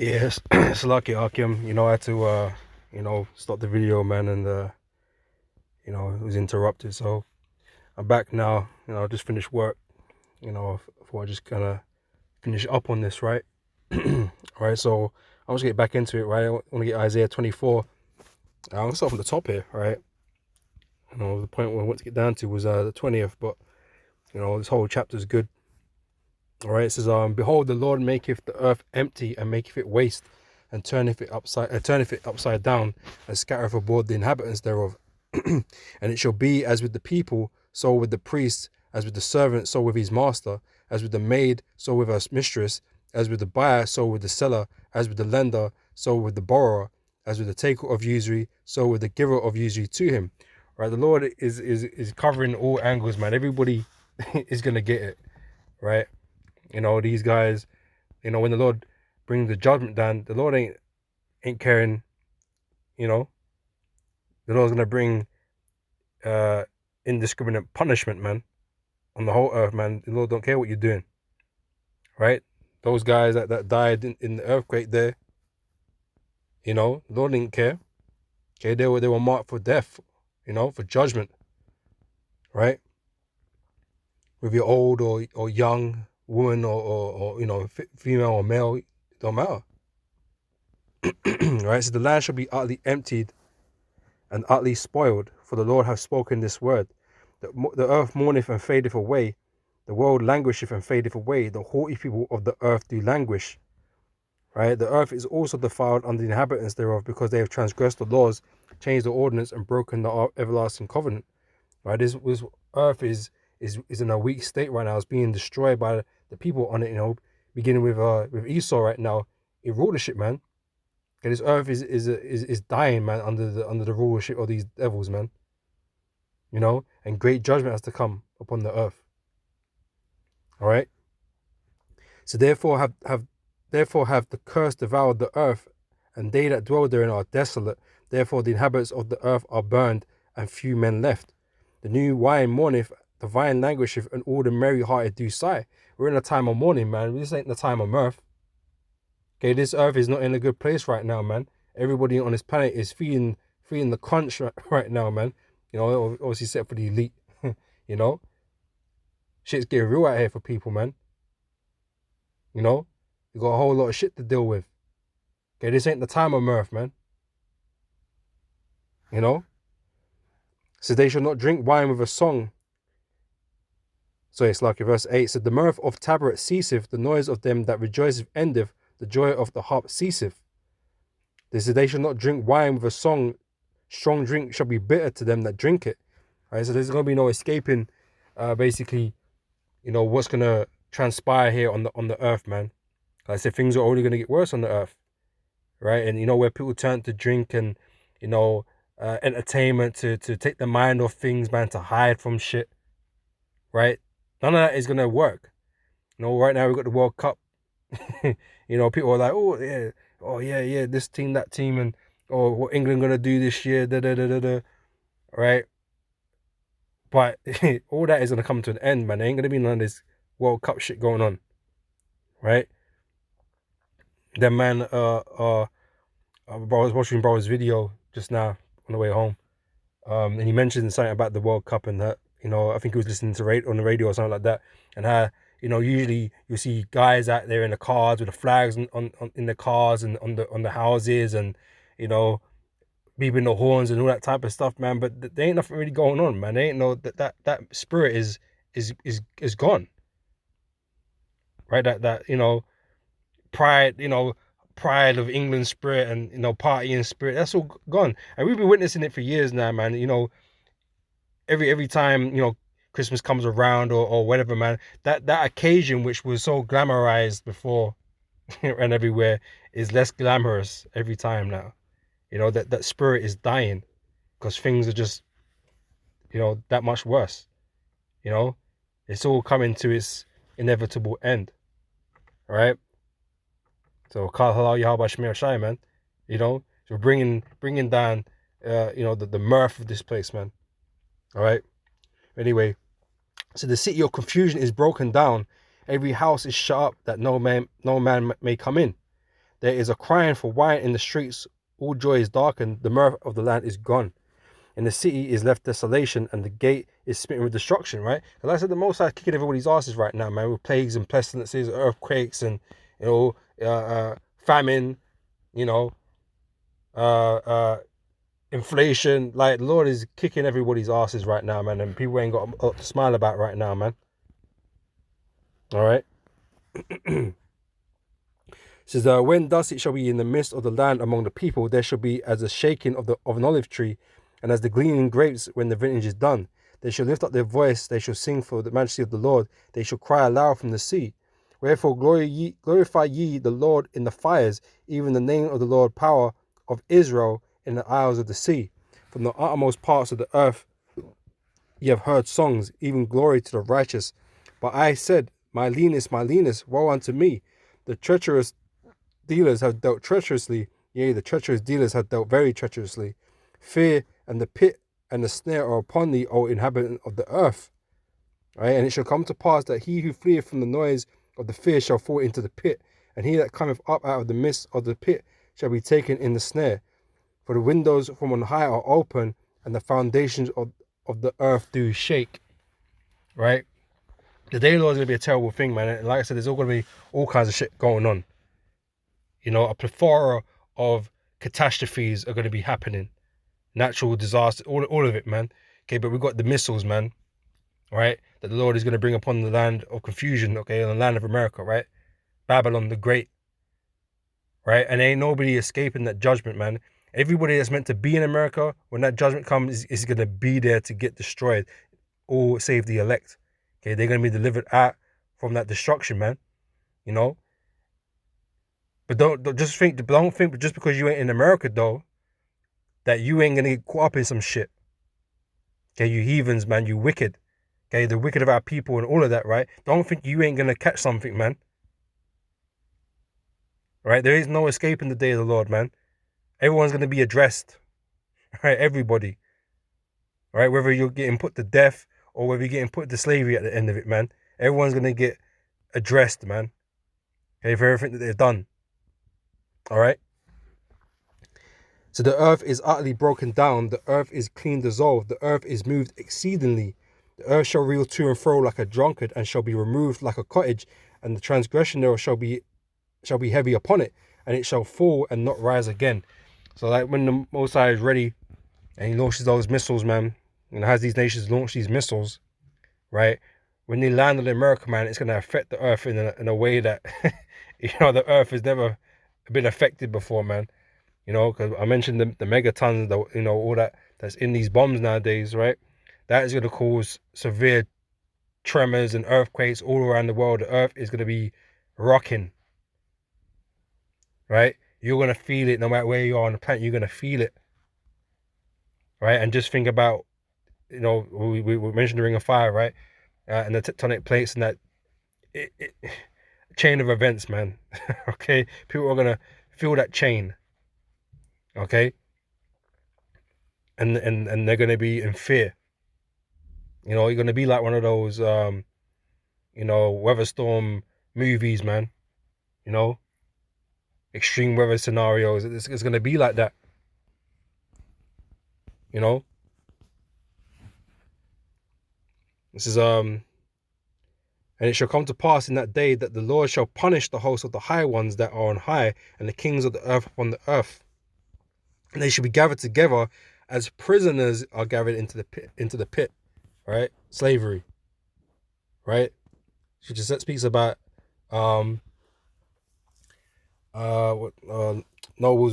Yes, it's lucky, Akim. I had to stop the video, man, and it was interrupted. So I'm back now. I just finished work. Before I just kind of finish up on this, right? All right, so I want to get back into it, right? I want to get Isaiah 24. I'm gonna start from the top here, right? The point where I want to get down to was the 20th, but this whole chapter is good. All right, it says, "Behold, the Lord maketh the earth empty, and maketh it waste, and turneth it upside down, and scattereth abroad the inhabitants thereof. And it shall be as with the people, so with the priest, as with the servant, so with his master, as with the maid, so with her mistress, as with the buyer, so with the seller, as with the lender, so with the borrower, as with the taker of usury, so with the giver of usury to him." Right, the Lord is covering all angles, man. Everybody is gonna get it, right? These guys, when the Lord brings the judgment down, the Lord ain't caring. The Lord's gonna bring indiscriminate punishment, man, on the whole earth, man. The Lord don't care what you're doing, right? Those guys that died in the earthquake there, the Lord didn't care. Okay, they were marked for death, for judgment, right? Whether you're old or young, woman or female or male, it don't matter. Right? So the land shall be utterly emptied and utterly spoiled, for the Lord hath spoken this word. The earth mourneth and fadeth away, the world languisheth and fadeth away, the haughty people of the earth do languish. Right? The earth is also defiled under the inhabitants thereof, because they have transgressed the laws, changed the ordinance, and broken the everlasting covenant. Right? This earth is in a weak state right now. It's being destroyed by the people on it. Beginning with Esau right now, in rulership, man. Okay, this earth is dying, man, under the rulership of these devils, man. And great judgment has to come upon the earth. All right. So therefore have the curse devoured the earth, and they that dwell therein are desolate. Therefore the inhabitants of the earth are burned, and few men left. The new wine mourneth, the vine languisheth, and all the merry hearted do sigh. We're in a time of mourning, man. This ain't the time of mirth. Okay, this earth is not in a good place right now, man. Everybody on this planet is feeling the crunch right now, man. Obviously set for the elite. Shit's getting real out here for people, man. You got a whole lot of shit to deal with. Okay, this ain't the time of mirth, man. So they shall not drink wine with a song. So it's like in verse 8, said, "The mirth of Tabaret ceaseth, the noise of them that rejoiceth endeth, the joy of the harp ceaseth." They said they shall not drink wine with a song, strong drink shall be bitter to them that drink it. Right, so there's going to be no escaping, basically, what's going to transpire here on the earth, man. Like I said, things are only going to get worse on the earth, right? And where people turn to drink and entertainment to take the mind off things, man, to hide from shit, right? None of that is going to work. Right now we've got the World Cup. People are like, oh yeah, this team, that team, and what England gonna do this year, right? But all that is gonna come to an end, man. There ain't gonna be none of this World Cup shit going on, right? Then, man, I was watching bro's video just now on the way home, and he mentioned something about the World Cup and that, I think he was listening to on the radio or something like that, and how, usually you see guys out there in the cars with the flags on in the cars and on the houses, and beeping the horns and all that type of stuff, man. But there ain't nothing really going on, man. There ain't no that spirit is gone, right? That pride, pride of England spirit and partying spirit, that's all gone. And we've been witnessing it for years now, man. Every time Christmas comes around or whatever, man, that occasion which was so glamorized before and everywhere is less glamorous every time now. That spirit is dying because things are just that much worse. It's all coming to its inevitable end. All right. So Kal Halal Yahweh Shemir Shai, man. So bringing down the mirth of this place, man. All right. Anyway, so the city of confusion is broken down. Every house is shut up, that no man may come in. There is a crying for wine in the streets. All joy is darkened. The mirth of the land is gone. And the city is left desolation, and the gate is smitten with destruction, right? And like I said, the Most High is kicking everybody's asses right now, man, with plagues and pestilences, earthquakes, and, famine, you know, inflation. Like, the Lord is kicking everybody's asses right now, man, and people ain't got a lot to smile about right now, man. All right. Says, when thus it shall be in the midst of the land among the people, there shall be as a shaking of an olive tree, and as the gleaning grapes when the vintage is done. They shall lift up their voice, they shall sing for the majesty of the Lord, they shall cry aloud from the sea. Wherefore glorify ye the Lord in the fires, even the name of the Lord power of Israel in the isles of the sea. From the uttermost parts of the earth ye have heard songs, even glory to the righteous. But I said, my leanness, woe unto me. The treacherous dealers have dealt treacherously, yea, the treacherous dealers have dealt very treacherously. Fear and the pit and the snare are upon thee, O inhabitant of the earth. Right? And it shall come to pass that he who fleeth from the noise of the fear shall fall into the pit, and he that cometh up out of the midst of the pit shall be taken in the snare. For the windows from on high are open, and the foundations of the earth do shake. Right? The day of the Lord is going to be a terrible thing, man. And like I said, there's all going to be all kinds of shit going on. You know, a plethora of catastrophes are going to be happening. Natural disaster, all of it, man. Okay, but we've got the missiles, man. Right? That the Lord is going to bring upon the land of confusion, okay, on the land of America, right? Babylon the Great. Right? And ain't nobody escaping that judgment, man. Everybody that's meant to be in America, when that judgment comes, is going to be there to get destroyed. All save the elect. Okay, they're going to be delivered out from that destruction, man. You know? But don't think just because you ain't in America, though, that you ain't gonna get caught up in some shit. Okay, you heathens, man, you wicked. Okay, the wicked of our people and all of that, right? Don't think you ain't gonna catch something, man. Right? There is no escaping the day of the Lord, man. Everyone's gonna be addressed. Right? Everybody. Right? Whether you're getting put to death or whether you're getting put to slavery at the end of it, man. Everyone's gonna get addressed, man. Okay, for everything that they've done. Alright? So the earth is utterly broken down, the earth is clean dissolved, the earth is moved exceedingly. The earth shall reel to and fro like a drunkard, and shall be removed like a cottage, and the transgression thereof shall be heavy upon it, and it shall fall and not rise again. So like when the Most High is ready and he launches those missiles, man, and has these nations launch these missiles, right? When they land on America, man, it's gonna affect the earth in a way that the earth has never been affected before, man. You know, because I mentioned the megatons, all that's in these bombs nowadays, right? That is going to cause severe tremors and earthquakes all around the world. The earth is going to be rocking, right? You're going to feel it no matter where you are on the planet. You're going to feel it, right? And just think about, we mentioned the Ring of Fire, right? And the tectonic plates and that chain of events, man. Okay, people are going to feel that chain. Okay, and they're gonna be in fear. You're gonna be like one of those weather storm movies, man. Extreme weather scenarios. It's gonna be like that. This is and it shall come to pass in that day that the Lord shall punish the host of the high ones that are on high, and the kings of the earth upon the earth. And they shall be gathered together as prisoners are gathered into the pit, right? Slavery, right? She just speaks about nobles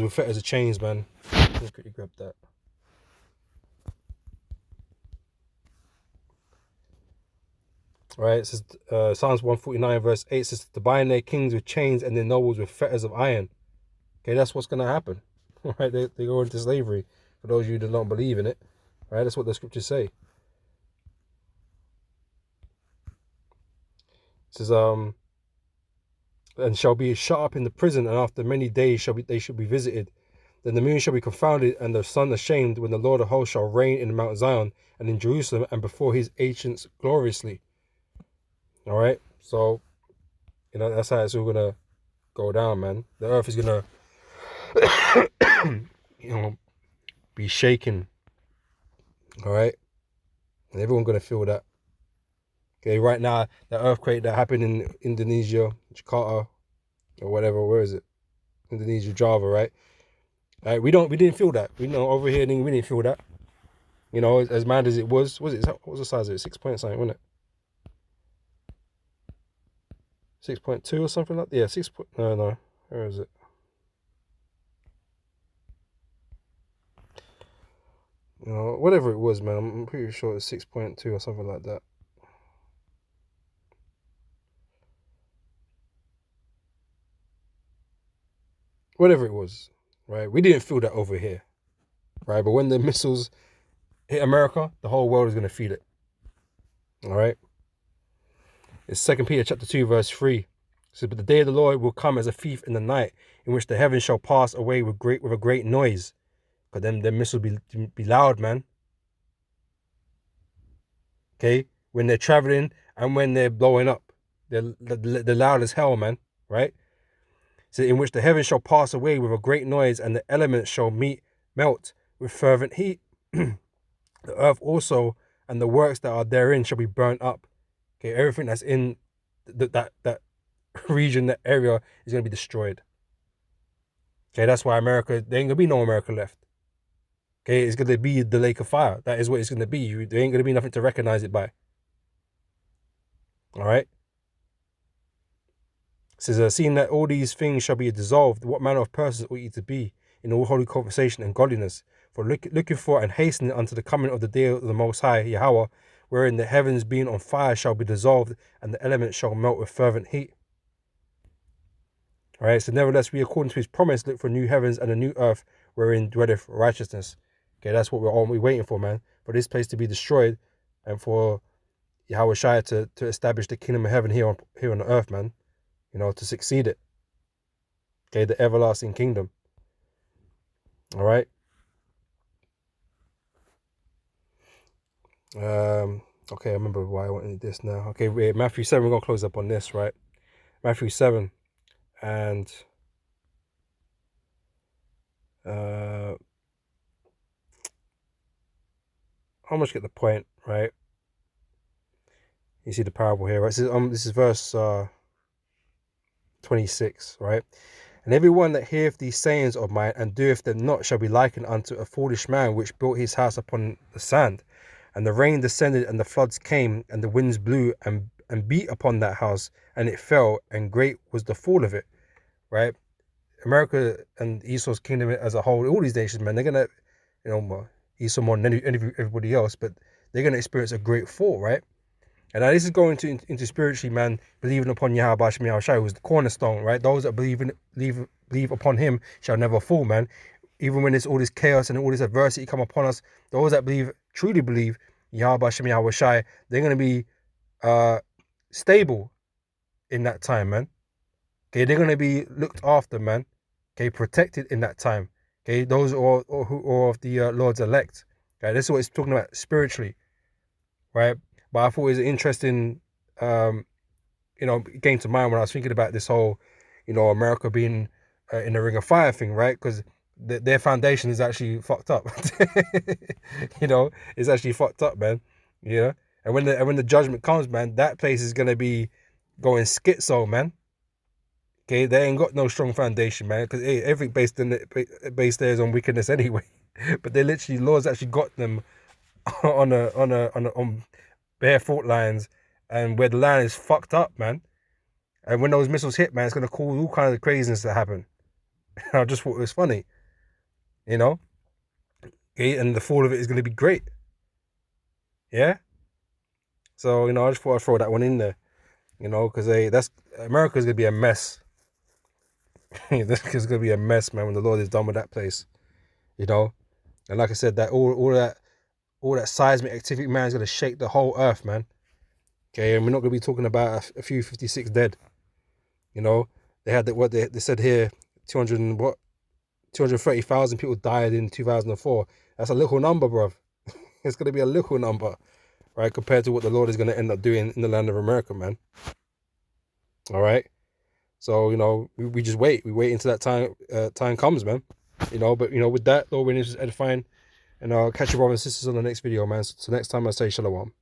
with fetters of chains, man. Let's quickly grab that. Right, it says Psalms 149 verse 8 says to bind their kings with chains and their nobles with fetters of iron. Okay, that's what's gonna happen. Right, they go into slavery. For those of you that don't believe in it, right, that's what the scriptures say. It says and shall be shut up in the prison, and after many days they shall be visited. Then the moon shall be confounded and the sun ashamed, when the Lord of hosts shall reign in Mount Zion and in Jerusalem and before his ancients gloriously. All right, so that's how it's all gonna go down, man. The earth is gonna, you know, be shaking. All right, and everyone's gonna feel that. Okay, right now, the earthquake that happened in Indonesia, Jakarta, or whatever, where is it? Indonesia, Java, right? We didn't feel that. We know over here, we didn't feel that. You know, as mad as it was it? What was the size of it? 6 point something, wasn't it? 6.2 or something like that. Yeah, 6. No, where is it? You know, whatever it was, man. I'm pretty sure it's 6.2 or something like that. Whatever it was, right? We didn't feel that over here, right? But when the missiles hit America, the whole world is going to feel it. All right? It's 2 Peter chapter 2, verse 3. It says, but the day of the Lord will come as a thief in the night, in which the heavens shall pass away with a great noise. Because then the missiles be loud, man. Okay? When they're traveling and when they're blowing up. They're loud as hell, man. Right? So in which the heavens shall pass away with a great noise, and the elements shall melt with fervent heat. The earth also and the works that are therein shall be burnt up. Okay, everything that's in that region, that area, is going to be destroyed. Okay, that's why America, there ain't going to be no America left. Okay, it's going to be the lake of fire. That is what it's going to be. There ain't going to be nothing to recognize it by. All right. It says, seeing that all these things shall be dissolved, what manner of persons ought ye to be in all holy conversation and godliness? For looking for and hastening unto the coming of the day of the Most High, Yahweh, wherein the heavens being on fire shall be dissolved, and the elements shall melt with fervent heat. All right, so nevertheless, we according to his promise look for new heavens and a new earth wherein dwelleth righteousness. Okay, that's what we're waiting for, man. For this place to be destroyed, and for Yahweh Shai to establish the kingdom of heaven here on the earth, man. You know, to succeed it. Okay, the everlasting kingdom. All right. Okay, I remember why I wanted this now. Okay, wait, Matthew 7, we're gonna close up on this, right? Matthew 7, and how much get the point, right? You see the parable here, right? This is verse 26, right? And everyone that heareth these sayings of mine and doeth them not shall be likened unto a foolish man which built his house upon the sand. And the rain descended, and the floods came, and the winds blew and beat upon that house, and it fell, and great was the fall of it. Right? America and Esau's kingdom as a whole, all these nations, man, they're gonna, you know, Esau more than everybody else, but they're gonna experience a great fall, right? And now this is going into spiritually, man, believing upon Yahweh Hashem Yahushua, who is the cornerstone, right? Those that believe upon him shall never fall, man. Even when there's all this chaos and all this adversity come upon us, those that truly believe Yahweh Hashem Yahushua, they're going to be stable in that time, man. Okay, they're going to be looked after, man. Okay, protected in that time. Okay, those who are of the Lord's elect. Okay, this is what it's talking about spiritually, right? But I thought it was an interesting, you know, it came to mind when I was thinking about this whole, you know, America being in the ring of fire thing, right? Because their foundation is actually fucked up. You know, it's actually fucked up, man. You know, and when the judgment comes, man, that place is gonna be going schizo, man. Okay, they ain't got no strong foundation, man, because everything based there is on wickedness anyway. But they literally, Lord's actually got them on bare fault lines, and where the land is fucked up, man. And when those missiles hit, man, it's gonna cause all kinds of craziness to happen. I just thought it was funny, you know. Okay, and the fall of it is gonna be great. Yeah. So you know, I just thought I'd throw that one in there, you know, because America's gonna be a mess. This is gonna be a mess, man, when the Lord is done with that place, you know. And like I said, that all that seismic activity, man, is gonna shake the whole earth, man. Okay, and we're not gonna be talking about a few 56 dead. You know, they had what they said here, 230,000 people died in 2004. That's a little number, bruv. It's gonna be a little number, right, compared to what the Lord is gonna end up doing in the land of America, man. All right. So, you know, we just wait. We wait until that time comes, man. You know, but, you know, with that, Lord, we're just edifying. And I'll catch you brothers and sisters on the next video, man. So next time I say shalom.